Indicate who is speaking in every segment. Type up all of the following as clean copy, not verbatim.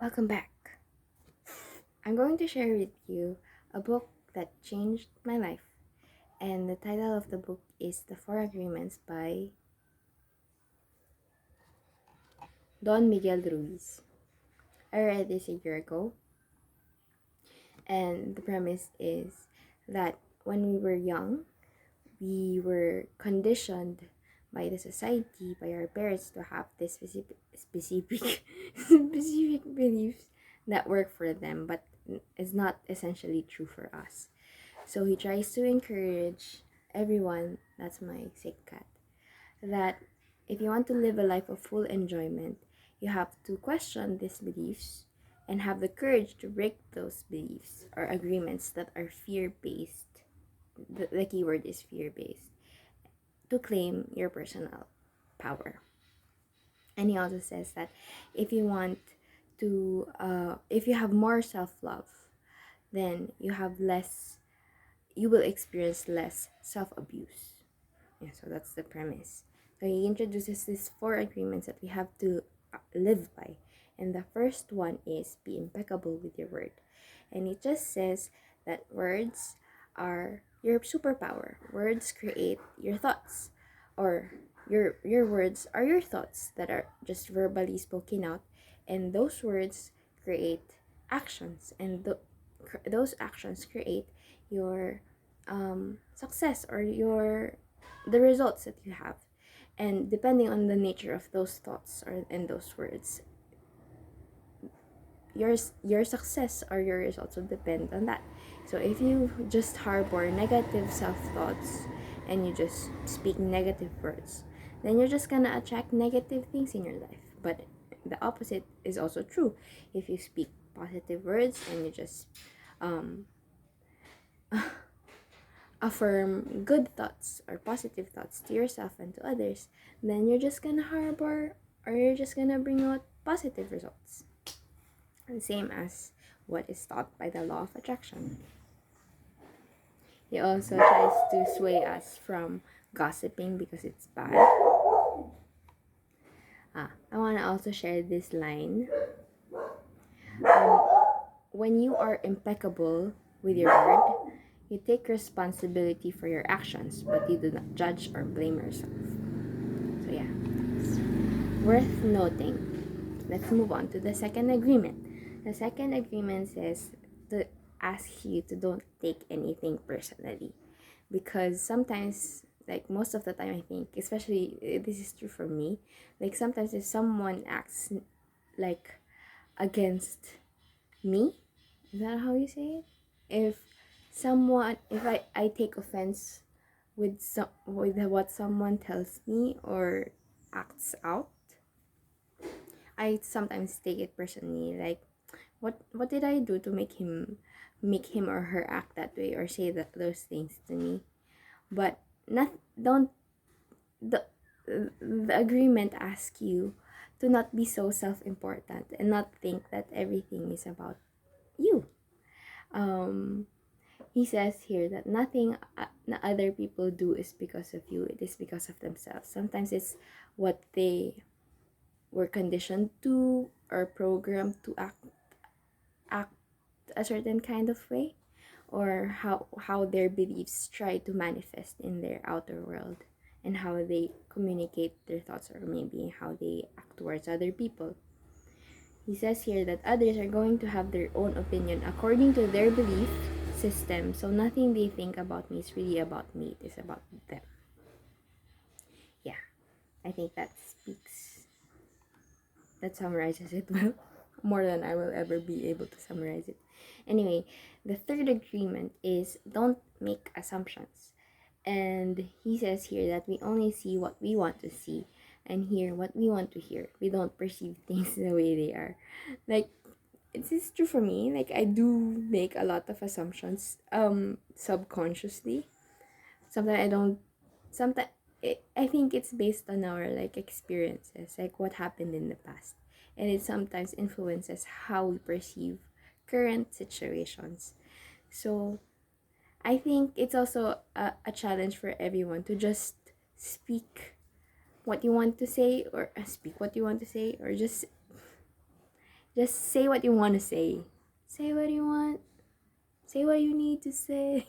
Speaker 1: Welcome back. I'm going to share with you a book that changed my life, and the title of the book is The Four Agreements by Don Miguel Ruiz. I read this a year ago, and the premise is that when we were young, we were conditioned by the society, by our parents, to have this specific beliefs that work for them, but is not essentially true for us. So he tries to encourage everyone, that's my sick cat, that if you want to live a life of full enjoyment, you have to question these beliefs and have the courage to break those beliefs or agreements that are fear based. The keyword is fear based, to claim your personal power. And he also says that if you want if you have more self love, then you will experience less self abuse. Yeah, so that's the premise. So he introduces these four agreements that we have to live by. And the first one is be impeccable with your word. And it just says that words are your superpower. Words create your thoughts, or your words are your thoughts that are just verbally spoken out, and those words create actions, and those actions create your success, or the results that you have. And depending on the nature of those thoughts or and those words, your success or your results will depend on that. So if you just harbor negative self-thoughts and you just speak negative words, then you're just gonna attract negative things in your life. But the opposite is also true. If you speak positive words and you just um affirm good thoughts or positive thoughts to yourself and to others, then you're just gonna harbor, or you're just gonna bring out positive results. And same as what is taught by the law of attraction. He also tries to sway us from gossiping because it's bad. I want to also share this line. Um, when you are impeccable with your word, you take responsibility for your actions, but you do not judge or blame yourself. So yeah, it's worth noting. Let's move on to the second agreement. The second agreement says to ask you to don't take anything personally, because sometimes, like most of the time, I think, especially this is true for me, like sometimes if someone acts like against me, is that how you say it? If I take offense with what someone tells me or acts out, I sometimes take it personally. Like, what did I do to make him or her act that way or say those things to me? But not don't the the agreement asks you to not be so self-important and not think that everything is about you. Um, he says here that nothing other people do is because of you. It is because of themselves. Sometimes it's what they were conditioned to or programmed to act a certain kind of way, or how their beliefs try to manifest in their outer world, and how they communicate their thoughts, or maybe how they act towards other people. He says here that others are going to have their own opinion according to their belief system, so nothing they think about me is really about me, it is about them. Yeah, I think that summarizes it well, more than I will ever be able to summarize it. Anyway, the third agreement is don't make assumptions. And he says here that we only see what we want to see and hear what we want to hear. We don't perceive things the way they are. Like, it is true for me. Like, I do make a lot of assumptions subconsciously. Sometimes I don't. Sometimes I think it's based on our like experiences, like what happened in the past, and it sometimes influences how we perceive current situations. So I think it's also a challenge for everyone to just speak what you want to say, or speak what you want to say, or just Just say what you want to say. Say what you want. Say what you need to say.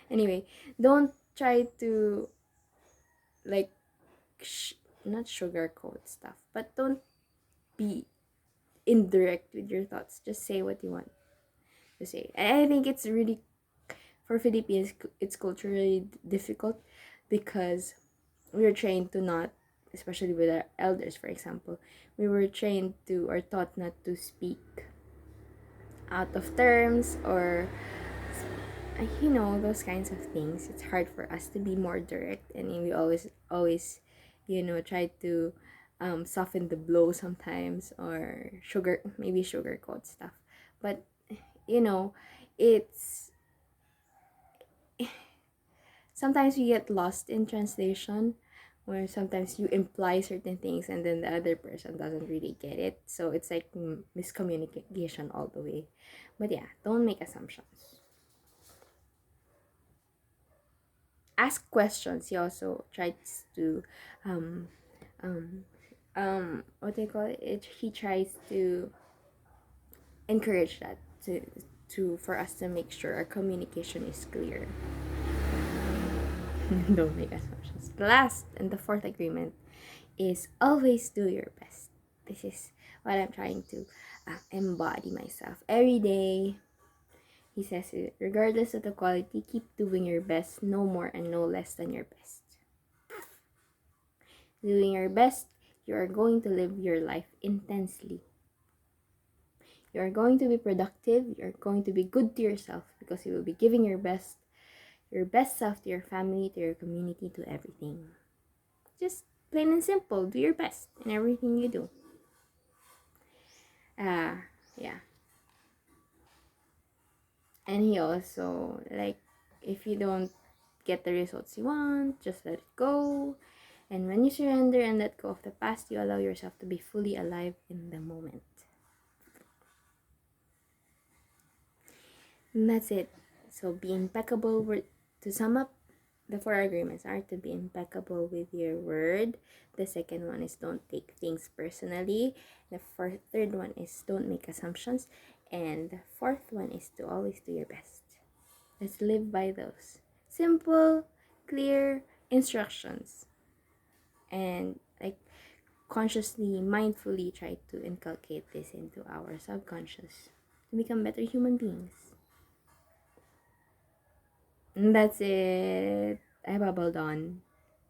Speaker 1: Anyway, don't try to like not sugarcoat stuff, but don't be indirect with your thoughts. Just say what you want to say. And I think it's really, for Filipinos, it's culturally difficult because we were trained to not, especially with our elders, for example, we were trained to or taught not to speak out of terms, or those kinds of things. It's hard for us to be more direct, and we always try to soften the blow sometimes, or sugarcoat stuff. But it's sometimes we get lost in translation, where sometimes you imply certain things and then the other person doesn't really get it, so it's like miscommunication all the way. But yeah, don't make assumptions. Ask questions. He also tries to um what do you call it, he tries to encourage that, to for us to make sure our communication is clear. Don't make assumptions. The last and the fourth agreement is always do your best. This is what I'm trying to embody myself every day. He says it, regardless of the quality, keep doing your best, no more and no less than your best. Doing your best, you are going to live your life intensely. You are going to be productive, you are going to be good to yourself because you will be giving your best self to your family, to your community, to everything. Just plain and simple, do your best in everything you do. Yeah. And he also, like, if you don't get the results you want, just let it go. And when you surrender and let go of the past, you allow yourself to be fully alive in the moment. And that's it. So be impeccable. To sum up, the four agreements are to be impeccable with your word. The second one is don't take things personally. The third one is don't make assumptions. And the fourth one is to always do your best. Let's live by those simple, clear instructions. And like consciously, mindfully try to inculcate this into our subconscious to become better human beings. And that's it. I babbled on.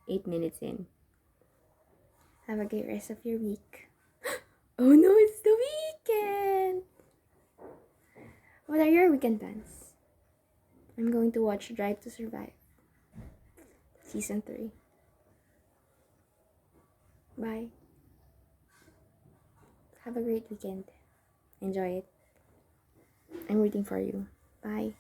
Speaker 1: 8 minutes in. Have a great rest of your week. Oh no, it's the weekend! What are your weekend plans? I'm going to watch Drive to Survive. Season 3. Bye. Have a great weekend. Enjoy it. I'm rooting for you. Bye.